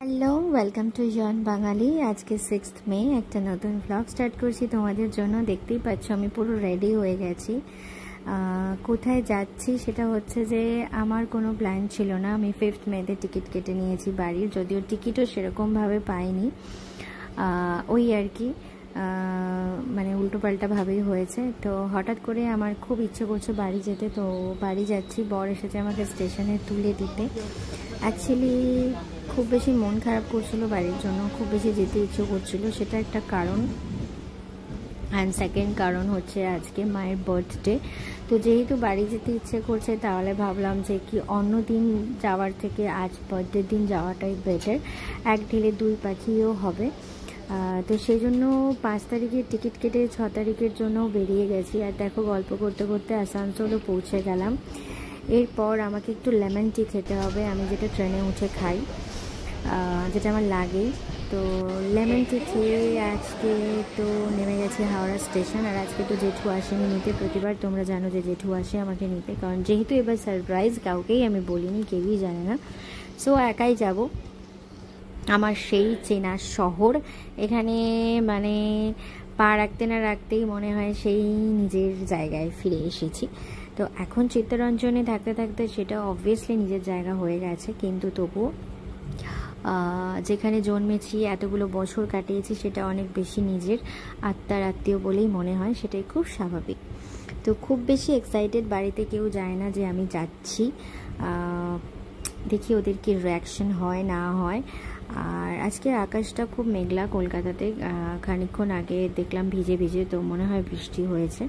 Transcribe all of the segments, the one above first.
Hello, welcome to জন বাঙালি। আজকে 6 মে একটা নতুন ব্লগ স্টার্ট করছি তোমাদের জন্য। দেখতেই পাচ্ছ আমি পুরো রেডি হয়ে গেছি। কোথায় যাচ্ছি সেটা হচ্ছে যে আমার কোনো প্ল্যান ছিল না। আমি 5th মেতে টিকিট কেটে নিয়েছি বাড়ির, যদিও টিকিটও সেরকমভাবে পাইনি, ওই আর কি, মানে উল্টোপাল্টাভাবেই হয়েছে। তো হঠাৎ করে আমার খুব ইচ্ছে করছে বাড়ি যেতে, তো বাড়ি যাচ্ছি। বর এসেছে আমাকে স্টেশনে তুলে দিতে। অ্যাকচুয়ালি খুব বেশি মন খারাপ করছিল বাড়ির জন্য, খুব বেশি যেতে ইচ্ছে করছিল, সেটা একটা কারণ। অ্যান্ড সেকেন্ড কারণ হচ্ছে আজকে মায়ের বার্থডে। তো যেহেতু বাড়ি যেতে ইচ্ছে করছে, তাহলে ভাবলাম যে কি অন্য দিন যাওয়ার থেকে আজ বার্থডের দিন যাওয়াটাই বেটার, এক ঢিলে দুই পাখিও হবে। তো সেই জন্য 5 তারিখের টিকিট কেটে 6 তারিখের জন্য বেরিয়ে গেছি। আর দেখো, গল্প করতে করতে আসানসোলও পৌঁছে গেলাম। এরপর আমাকে একটু লেমন টি খেতে হবে, আমি যেটা ট্রেনে উঠে খাই, যেটা আমার লাগেই। তো লেমন টি খেয়ে আজকে তো নেমে গেছি হাওড়া স্টেশন। আর আজকে তো জেঠু আসেনি নিতে। প্রতিবার তোমরা জানো যে জেঠু আসে আমাকে নিতে, কারণ যেহেতু এবার সারপ্রাইজ, কাউকেই আমি বলিনি, কেউই জানে না। সো একাই যাব আমার সেই চেনা শহর। এখানে মানে পা রাখতে না রাখতেই মনে হয় সেই নিজের জায়গায় ফিরে এসেছি। তো এখন চিত্তরঞ্জনে থাকতে থাকতে সেটা অবভিয়াসলি নিজের জায়গা হয়ে গেছে, কিন্তু তবুও যেখানে জন্মেছি, এতগুলো বছর কাটিয়েছি, সেটা অনেক বেশি নিজের আত্মার আত্মীয় বলেই মনে হয়, সেটাই খুব স্বাভাবিক। তো খুব বেশি এক্সাইটেড, বাড়িতে কেউ যায় না যে আমি যাচ্ছি। দেখি ওদের কি রিয়াকশন হয় না হয়। আর আজকে আকাশটা খুব মেঘলা কলকাতাতে, খানিকক্ষণ আগে দেখলাম ভিজে ভিজে, তো মনে হয় বৃষ্টি হয়েছে।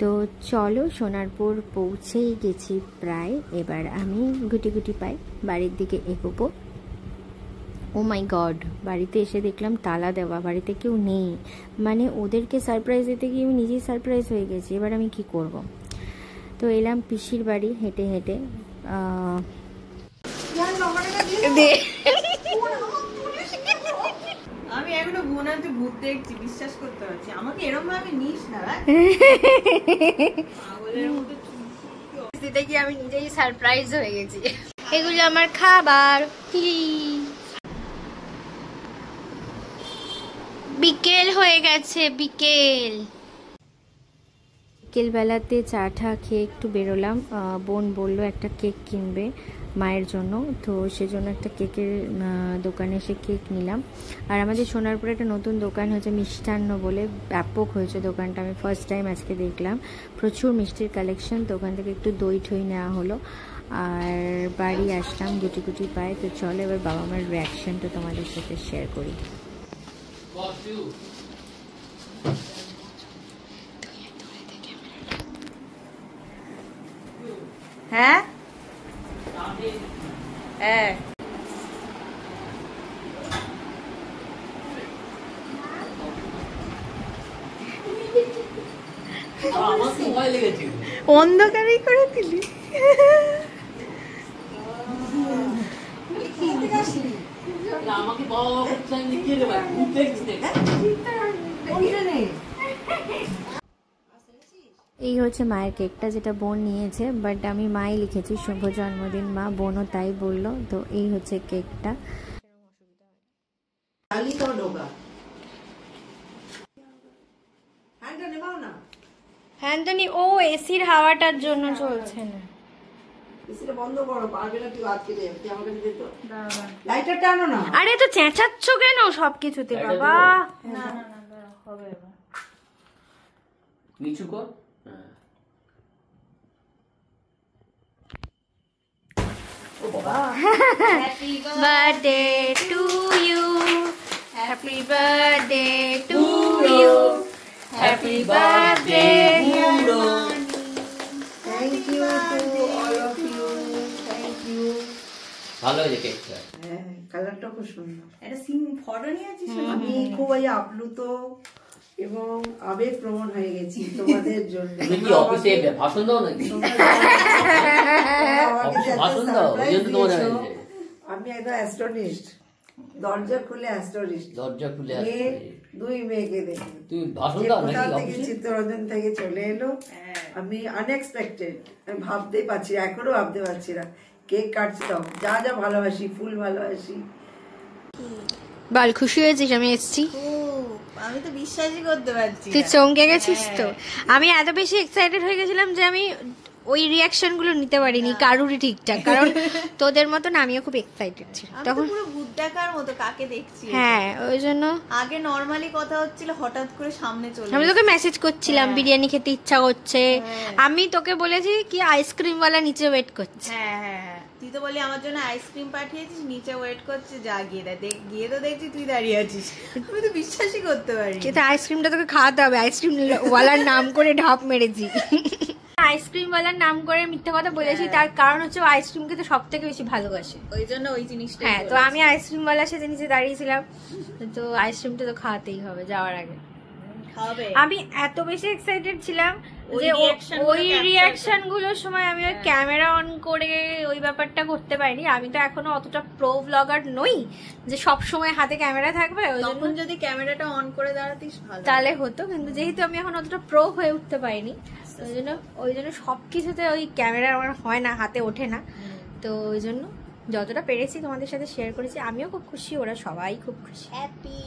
তো চলো, সোনারপুর পৌঁছেই গেছি প্রায়। এবার আমি গুটি গুটি পাই বাড়ির দিকে এগোবো। ও মাই গড, বাড়িতে এসে দেখলাম তালা দেওয়া, বাড়িতে কেউ নেই। মানে ওদেরকে সারপ্রাইজ দিতে গিয়ে আমি নিজেই সারপ্রাইজ হয়ে গেছি। এবার আমি কি করব? তো এলাম পিসির বাড়ি হেঁটে হেঁটে। আমি এখনো বোনাতে ভূত দেখছি, বিশ্বাস করতে পারছি। আমাকে এরকম ভাবে নিস না, পাগলের মতো দিতে গিয়ে আমি নিজেই সারপ্রাইজ হয়ে গেছি। এগুলো আমার খাবার। বিকেল হয়ে গেছে, বিকেলবেলাতে চা টা খেয়ে একটু বেরোলাম। বোন বলল একটা কেক কিনবে মায়ের জন্য, তো সেজন্য একটা কেকের দোকানে এসে কেক নিলাম। আর আমাদের সোনারপুরে একটা নতুন দোকান হয়েছে মিষ্টান্ন বলে, ব্যাপক হয়েছে দোকানটা, আমি ফার্স্ট টাইম আজকে দেখলাম। প্রচুর মিষ্টির কালেকশন, তো ওখান থেকে একটু দই ঠই নেওয়া হলো। আর বাড়ি আসলাম গুটি গুটি পায়ে। তো চলো এবার বাবা মার রিয়াকশনটা তোমাদের সাথে শেয়ার করি। হ্যাঁ হ্যাঁ অন্ধকারেই করে দিলি। এই হচ্ছে মায়ের কেকটা, যেটা বোন নিয়েছে, বাট আমি মাই লিখেছি শুভ জন্মদিন মা, বোনও তাই বললো। তো এই হচ্ছে কেকটা। হ্যান্ডনি ও এসির হাওয়াটার জন্য চলছে না। বন্ধ করো, পারবে না, তুই আটকে দে, আমাকে দিতে তো লাইটারটা আনো না। আরে তো চেঁচাচ্ছ কেন সবকিছুতে বাবা? না না না, হবে এবার। নিচু কর। Happy birthday to you, happy birthday to you, happy birthday Thank you to all of you. Thank you. ভালো হয়েছে কেকটা। হ্যাঁ, কালারটা খুব সুন্দর। এটা সিম ফটো নিয়েছিস? আমি খুব আপ্লুত এবং আবেগ প্রবণ হয়ে গেছি তোমাদের জন্য। তুমি কি অফিসে ভাষণ দাও নাকি? ভাষণ দাও, এই জন্য তোমার হয়েছে। আমি একদম অ্যাস্টনিশড, দরজা খুলে অ্যাস্টনিশড, দরজা খুলে দুই মেয়েকে দেখে। তুমি ভাষণ দাও নাকি অফিসে? চিত্তরঞ্জন থেকে চলে এলো, আমি আনএক্সপেক্টেড, আমি ভাবতেই পারছি, এখনো ভাবতে পারছি না। কেক কাটছি, তো যা যা ভালোবাসি, ফুল ভালোবাসি, বল, খুশি হয়েছিস আমি এসেছি? আমি তো বিশ্বাসই করতে পারছি তুই চমকে গেছিস তো। আমি এত বেশি এক্সাইটেড হয়ে গেছিলাম যে আমি ওই রিয়াকশন গুলো নিতে পারিনি কারুরই ঠিকঠাক, কারণ তোদের মতন আমিও খুব এক্সাইটেড ছিলাম তখন। পুরো ভূত দেখার মতো কাকে দেখছি। হ্যাঁ, ওই জন্য আগে নরমালি কথা হচ্ছিল, হঠাৎ করে সামনে চলে আমি তোকে মেসেজ করছিলাম বিরিয়ানি খেতে ইচ্ছা করছে। আমি তোকে বলেছি কি আইসক্রিম ওয়ালা নিচে ওয়েট করছে। হ্যাঁ, তুই তো বলি আমার জন্য আইসক্রিম পাঠিয়েছিস, নিচে ওয়েট করছে, যা গিয়ে তো দেখছি তুই দাঁড়িয়ে আছিস। আমি তো বিশ্বাসই করতে পারি। কিন্তু আইসক্রিমটা তোকে খাওয়াতে হবে, আইসক্রিম ওয়ালার নাম করে ঢাপ মেরেছি। আইসক্রিম ওয়ালার নাম করে মিথ্যা কথা বলেছি, তার কারণ হচ্ছে আইসক্রিম খেতে সব থেকে বেশি ভালোবাসে, ওই জন্য ওই জিনিসটা। হ্যাঁ, তো আমি আইসক্রিম ওয়ালার সাথে নিচে দাঁড়িয়েছিলাম, তো আইসক্রিমটা তো খাওয়াতেই হবে যাওয়ার আগে। আমি এত বেশি এক্সাইটেড ছিলাম যে ওই রিয়াকশন গুলোর সময় আমি ওই ক্যামেরা অন করে ওই ব্যাপারটা করতে পারিনি। আমি তো এখনো অতটা প্রো ব্লগার নই যে সব সময় হাতে ক্যামেরা থাকবে। তখন যদি ক্যামেরাটা অন করে দাঁড়াতিস তাহলে হতো, কিন্তু যেহেতু আমি এখন অতটা প্রো হয়ে উঠতে পারিনি, ওই জন্য সবকিছুতে ওই ক্যামেরা আমার হয় না, হাতে ওঠে না। তো ওই জন্য যতটা পেরেছি তোমাদের সাথে শেয়ার করেছি। আমিও খুব খুশি, ওরা সবাই খুব খুশি, হ্যাপি।